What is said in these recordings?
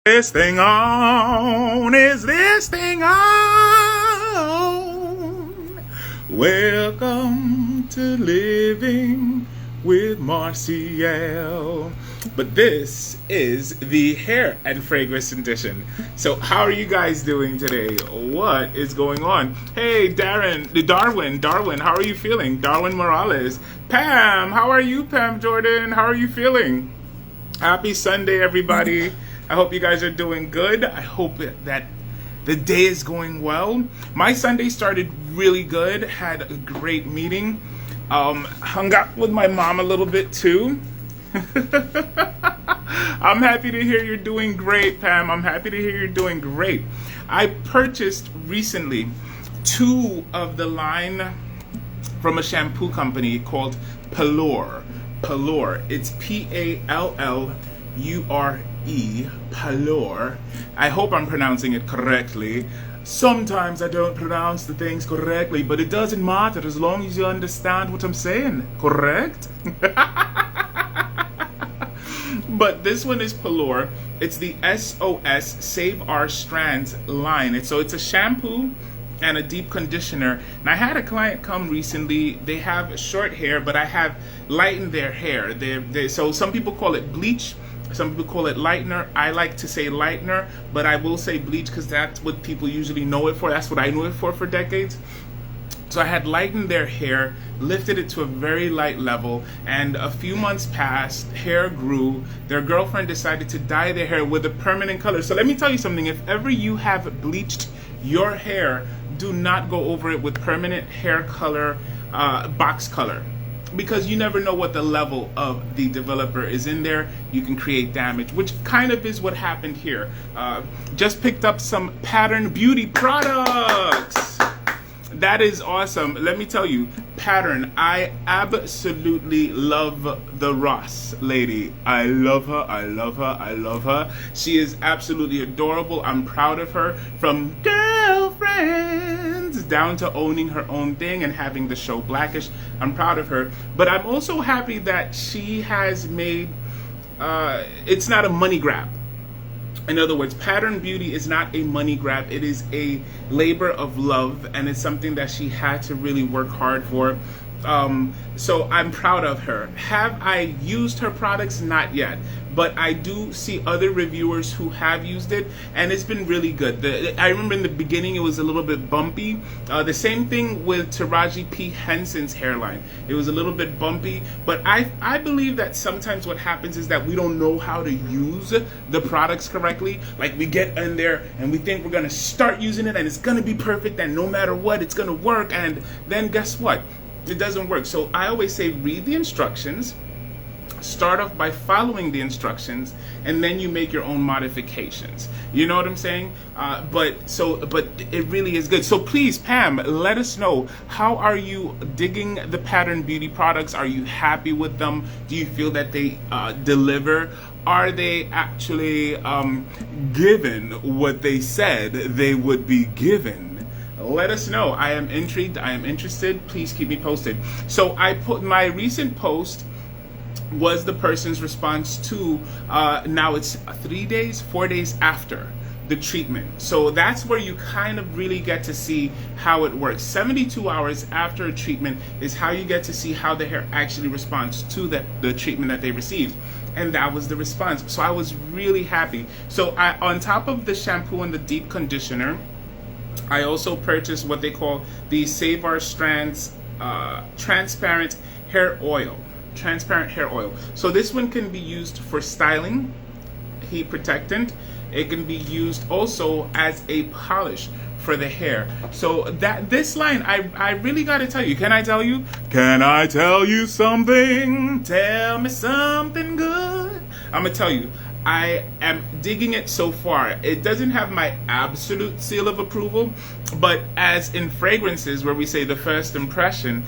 This thing on? Is this thing on? Welcome to Living with Marcials. But this is the hair and fragrance edition. So how are you guys doing today? What is going on? Hey, Darwin, how are you feeling? Darwin Morales. Pam, how are you, Pam Jordan? How are you feeling? Happy Sunday, everybody. I hope you guys are doing good. I hope that the day is going well. My Sunday started really good. Had a great meeting. Hung out with my mom a little bit too. I'm happy to hear you're doing great, Pam. I'm happy to hear you're doing great. I purchased recently 2 of the line from a shampoo company called Pallure. Pallure. It's Pallure. Pallure. I hope I'm pronouncing it correctly. Sometimes I don't pronounce the things correctly, but it doesn't matter as long as you understand what I'm saying. Correct? But this one is Pallure. It's the S.O.S. Save Our Strands line. It's a shampoo and a deep conditioner. And I had a client come recently. They have short hair, but I have lightened their hair. So some people call it bleach. Some people call it lightener. I like to say lightener, but I will say bleach because that's what people usually know it for. That's what I knew it for decades. So I had lightened their hair, lifted it to a very light level, and a few months passed, hair grew. Their girlfriend decided to dye their hair with a permanent color. So let me tell you something. If ever you have bleached your hair, do not go over it with permanent hair color, box color. Because you never know what the level of the developer is in there. You can create damage, which kind of is what happened here. Just picked up some Pattern Beauty products. That is awesome. Let me tell you, Pattern, I absolutely love the Ross lady. I love her, I love her, I love her. She is absolutely adorable. I'm proud of her. From girlfriends down to owning her own thing and having the show Blackish. I'm proud of her. But I'm also happy that she has made, it's not a money grab. In other words, Pattern Beauty is not a money grab. It is a labor of love, and it's something that she had to really work hard for. So I'm proud of her. Have I used her products? Not yet. But I do see other reviewers who have used it, and it's been really good. I remember in the beginning it was a little bit bumpy. The same thing with Taraji P. Henson's hairline. It was a little bit bumpy, but I believe that sometimes what happens is that we don't know how to use the products correctly. Like we get in there and we think we're going to start using it and it's going to be perfect and no matter what it's going to work, and then guess what? It doesn't work. So I always say read the instructions. Start off by following the instructions, and then you make your own modifications. You know what I'm saying? But it really is good. So please, Pam, let us know, how are you digging the Pattern Beauty products? Are you happy with them? Do you feel that they deliver? Are they actually given what they said they would be given? Let us know. I am intrigued. I am interested. Please keep me posted. So I put my recent post was the person's response to now it's 4 days after the treatment. So that's where you kind of really get to see how it works. 72 hours after a treatment is how you get to see how the hair actually responds to the treatment that they received. And that was the response. So I was really happy. So on top of the shampoo and the deep conditioner, I also purchased what they call the Save Our Strands transparent hair oil. Transparent hair oil. So this one can be used for styling, heat protectant. It can be used also as a polish for the hair. So that this line, I really got to tell you. Can I tell you? Can I tell you something? Tell me something good. I'm gonna tell you. I am digging it so far. It doesn't have my absolute seal of approval, but as in fragrances where we say the first impression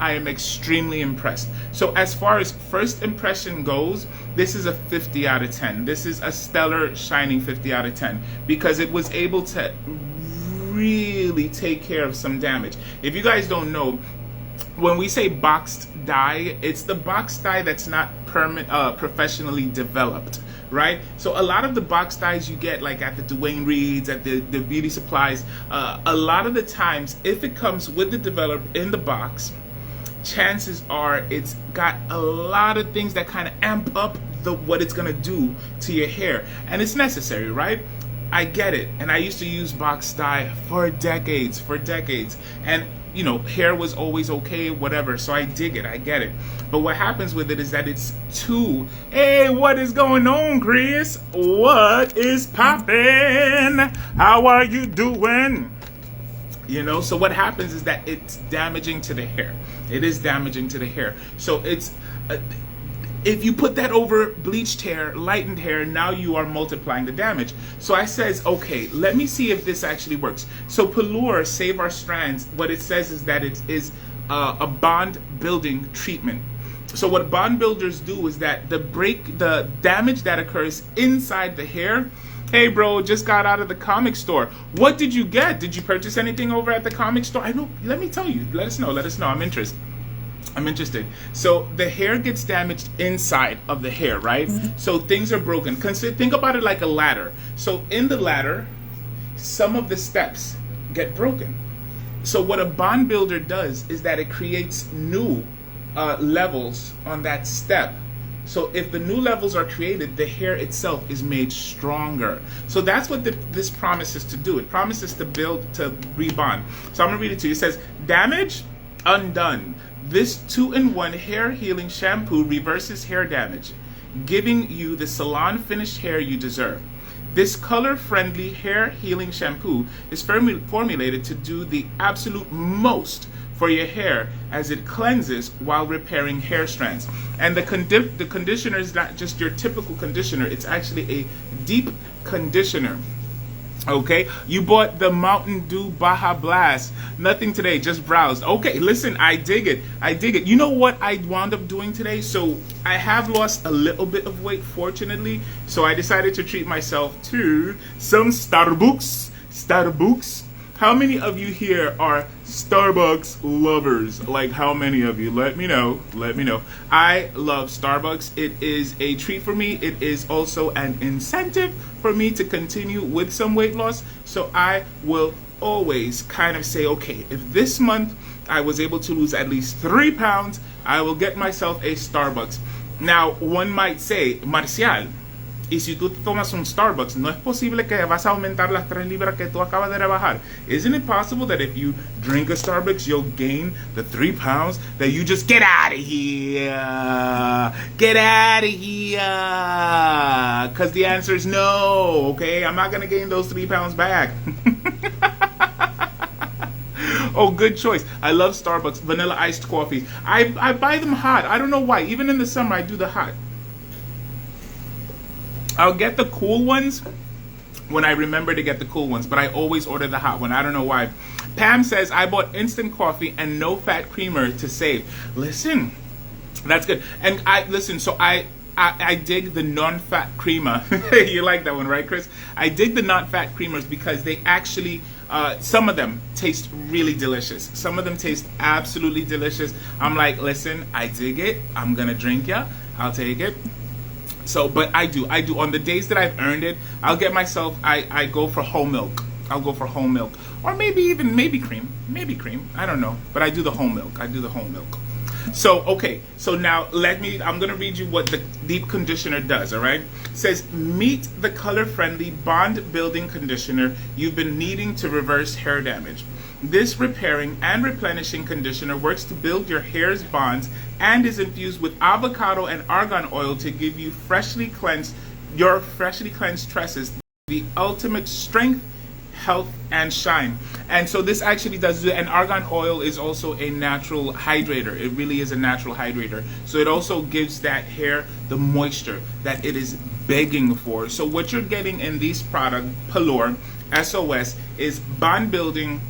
I am extremely impressed. So as far as first impression goes, this is a 50 out of 10. This is a stellar, shining 50 out of 10 because it was able to really take care of some damage. If you guys don't know, when we say boxed dye, it's the boxed dye that's not professionally developed. right? So a lot of the box dyes you get like at the Dwayne Reed's, at the beauty supplies, a lot of the times if it comes with the developer in the box, chances are it's got a lot of things that kind of amp up what it's gonna do to your hair, and it's necessary, right? I get it, and I used to use box dye for decades, and you know, hair was always okay, whatever, so I dig it, I get it. But what happens with it is that it's too, hey, what is going on, Chris? What is poppin'? How are you doing? You know, so what happens is that it's damaging to the hair. It is damaging to the hair. So it's, if you put that over bleached hair, lightened hair, now you are multiplying the damage. So I says, okay, let me see if this actually works. So Pelure Save Our Strands, what it says is that it is a bond building treatment. So what bond builders do is that the damage that occurs inside the hair. Hey bro, just got out of the comic store. What did you get? Did you purchase anything over at the comic store? I know, let me tell you, let us know, I'm interested. So the hair gets damaged inside of the hair, right? So things are broken. Think about it like a ladder. So in the ladder, some of the steps get broken. So what a bond builder does is that it creates new levels on that step. So if the new levels are created, the hair itself is made stronger. So that's what this promises to do. It promises to build, to rebond. So I'm gonna read it to you. It says, damage undone. This 2-in-1 hair healing shampoo reverses hair damage, giving you the salon finished hair you deserve. This color-friendly hair healing shampoo is formulated to do the absolute most for your hair as it cleanses while repairing hair strands. And the conditioner is not just your typical conditioner, it's actually a deep conditioner. Okay, you bought the Mountain Dew Baja Blast. Nothing today, just browsed. Okay, listen, I dig it. You know what I wound up doing today? So I have lost a little bit of weight, fortunately. So I decided to treat myself to some Starbucks. How many of you here are Starbucks lovers? Like, how many of you? Let me know. I love Starbucks. It is a treat for me. It is also an incentive for me to continue with some weight loss. So I will always kind of say, okay, if this month I was able to lose at least 3 pounds, I will get myself a Starbucks. Now, one might say, Marcial, y si tú te tomas un Starbucks, no es posible que vas a aumentar las 3 libras que tú acabas de rebajar. Isn't it possible that if you drink a Starbucks, you'll gain the 3 pounds? That you just get out of here. Get out of here. Because the answer is no, okay? I'm not going to gain those 3 pounds back. Oh, good choice. I love Starbucks vanilla iced coffee. I buy them hot. I don't know why. Even in the summer, I do the hot. I'll get the cool ones when I remember to get the cool ones, but I always order the hot one. I don't know why. Pam says, I bought instant coffee and no fat creamer to save. Listen, that's good. And so I dig the non-fat creamer. You like that one, right, Chris? I dig the non-fat creamers because they actually, some of them taste really delicious. Some of them taste absolutely delicious. I'm like, listen, I dig it. I'm going to drink ya. I'll take it. So, but I do. On the days that I've earned it, I'll get myself, I go for whole milk. I'll go for whole milk. Or maybe cream. Maybe cream. I don't know. But I do the whole milk. So, okay. So now, I'm going to read you what the deep conditioner does, all right? It says, meet the color-friendly bond-building conditioner you've been needing to reverse hair damage. This repairing and replenishing conditioner works to build your hair's bonds and is infused with avocado and argan oil to give you freshly cleansed tresses the ultimate strength, health, and shine. And so this actually does, and argan oil is also a natural hydrator. It really is a natural hydrator. So it also gives that hair the moisture that it is begging for. So what you're getting in these products, Pelure, S.O.S, is bond building,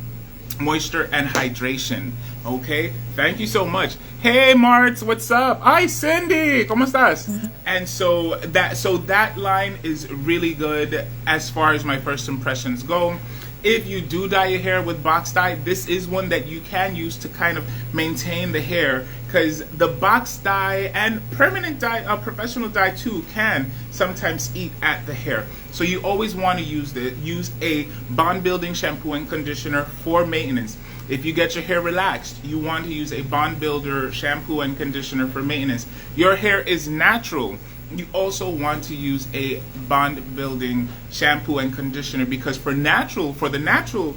moisture, and hydration. Okay, thank you so much. Hey Marts, what's up? Hi Cindy, ¿cómo estás? And so that line is really good as far as my first impressions go. If you do dye your hair with box dye, this is one that you can use to kind of maintain the hair, because the box dye and permanent dye, professional dye too, can sometimes eat at the hair. So you always want to use a bond building shampoo and conditioner for maintenance. If you get your hair relaxed, you want to use a bond builder shampoo and conditioner for maintenance. Your hair is natural. You also want to use a bond building shampoo and conditioner, because for the natural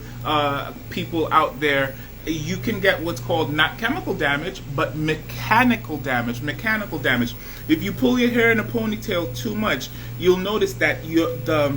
people out there, you can get what's called not chemical damage, but mechanical damage. Mechanical damage. If you pull your hair in a ponytail too much, you'll notice that the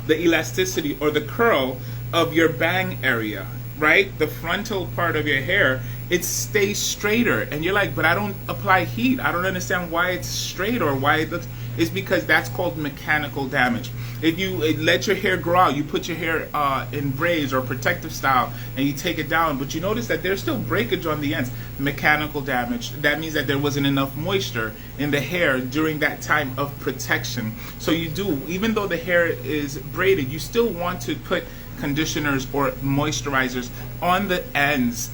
elasticity or the curl of your bang area, right, the frontal part of your hair, it stays straighter, and you're like, but I don't apply heat, I don't understand why it's straight or why it looks. It's because that's called mechanical damage. If you let your hair grow out, you put your hair in braids or protective style and you take it down, but you notice that there's still breakage on the ends. Mechanical damage. That means that there wasn't enough moisture in the hair during that time of protection. So you do, even though the hair is braided, you still want to put conditioners or moisturizers on the ends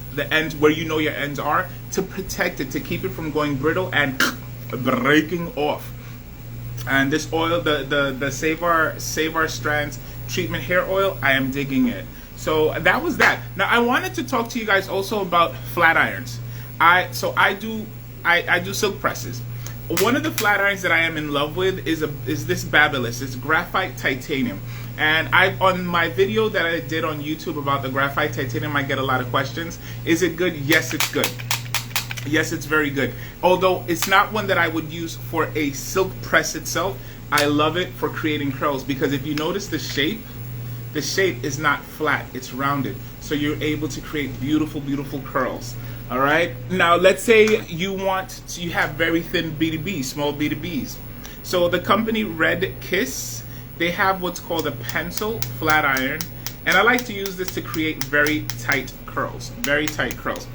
where you know your ends are, to protect it, to keep it from going brittle and breaking off. And this oil, the Save Our Strands treatment hair oil, I am digging it. So that was that. Now I wanted to talk to you guys also about flat irons. I do silk presses. One of the flat irons that I am in love with is this Babyliss. It's graphite titanium. And on my video that I did on YouTube about the graphite titanium, I get a lot of questions. Is it good? Yes, it's good. Yes, it's very good. Although it's not one that I would use for a silk press itself. I love it for creating curls, because if you notice the shape is not flat, it's rounded. So you're able to create beautiful, beautiful curls. All right. Now let's say you have very thin BDBs, small BDBs. So the company Red Kiss, they have what's called a pencil flat iron, and I like to use this to create very tight curls, very tight curls.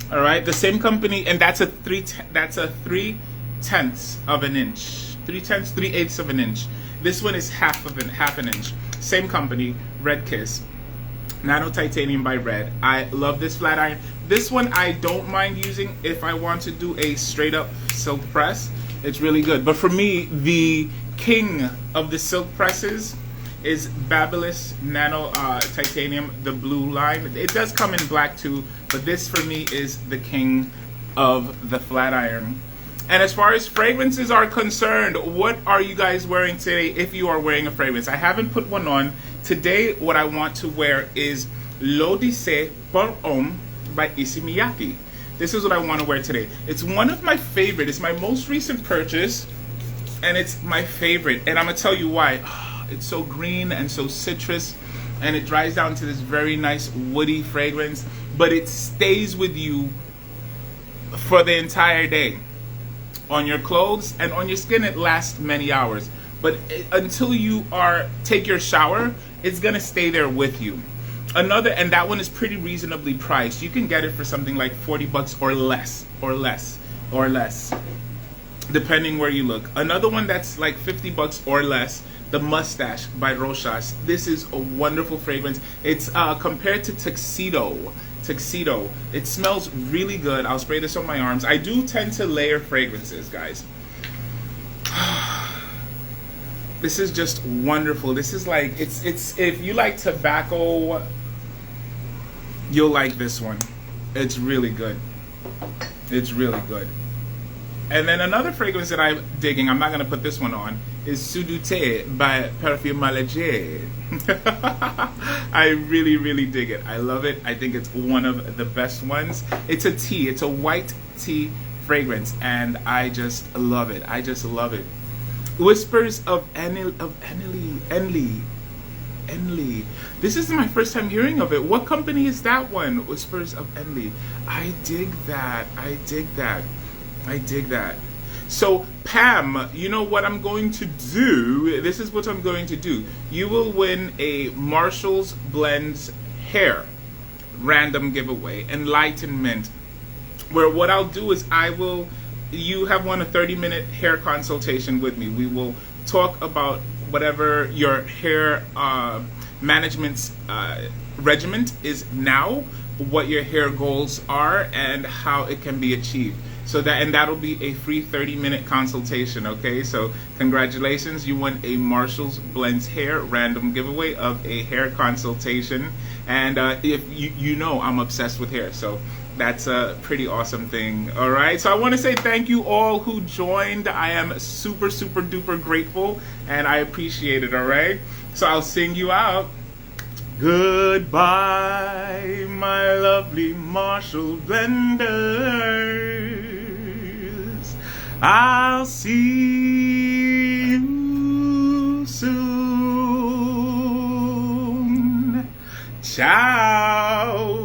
All right, the same company, and that's a 3/10 of an inch, 3/8 of an inch. This one is half an inch. Same company, Red Kiss, Nano Titanium by Red. I love this flat iron. This one I don't mind using if I want to do a straight up silk press. It's really good. But for me, the king of the silk presses is Babyliss Nano Titanium, the blue line. It does come in black too, but this for me is the king of the flat iron. And as far as fragrances are concerned, what are you guys wearing today if you are wearing a fragrance? I haven't put one on. Today what I want to wear is L'Odyssée pour Homme by Issey Miyake. This is what I want to wear today. It's one of my favorite. It's my most recent purchase, and it's my favorite. And I'm going to tell you why. It's so green and so citrus, and it dries down to this very nice woody fragrance, but it stays with you for the entire day. On your clothes and on your skin, it lasts many hours. But until you take your shower, it's going to stay there with you. And that one is pretty reasonably priced. You can get it for something like 40 bucks or less, depending where you look. Another one that's like 50 bucks or less, the Mustache by Rochas. This is a wonderful fragrance. It's compared to Tuxedo. It smells really good. I'll spray this on my arms. I do tend to layer fragrances, guys. This is just wonderful. This is like, it's if you like tobacco, you'll like this one. It's really good. It's really good. And then another fragrance that I'm digging, I'm not going to put this one on, is SUDU by Parfum Léger. I really, really dig it. I love it. I think it's one of the best ones. It's a tea. It's a white tea fragrance, and I just love it. I just love it. Whispers of Enli. This is my first time hearing of it. What company is that one? Whispers of Enli. I dig that. I dig that. I dig that. So Pam, you know what I'm going to do? This is what I'm going to do. You will win a Marcials Blends hair random giveaway, Enlightenment, where what I'll do is you have won a 30-minute hair consultation with me. We will talk about whatever your hair management's regiment is now, what your hair goals are, and how it can be achieved. So that'll be a free 30-minute consultation, okay? So congratulations, you won a Marcials Blends Hair random giveaway of a hair consultation. And if you know I'm obsessed with hair, so that's a pretty awesome thing. All right, so I want to say thank you all who joined. I am super, super duper grateful, and I appreciate it. All right, so I'll sing you out. Goodbye, my lovely Marshall blenders. I'll see you soon. Ciao.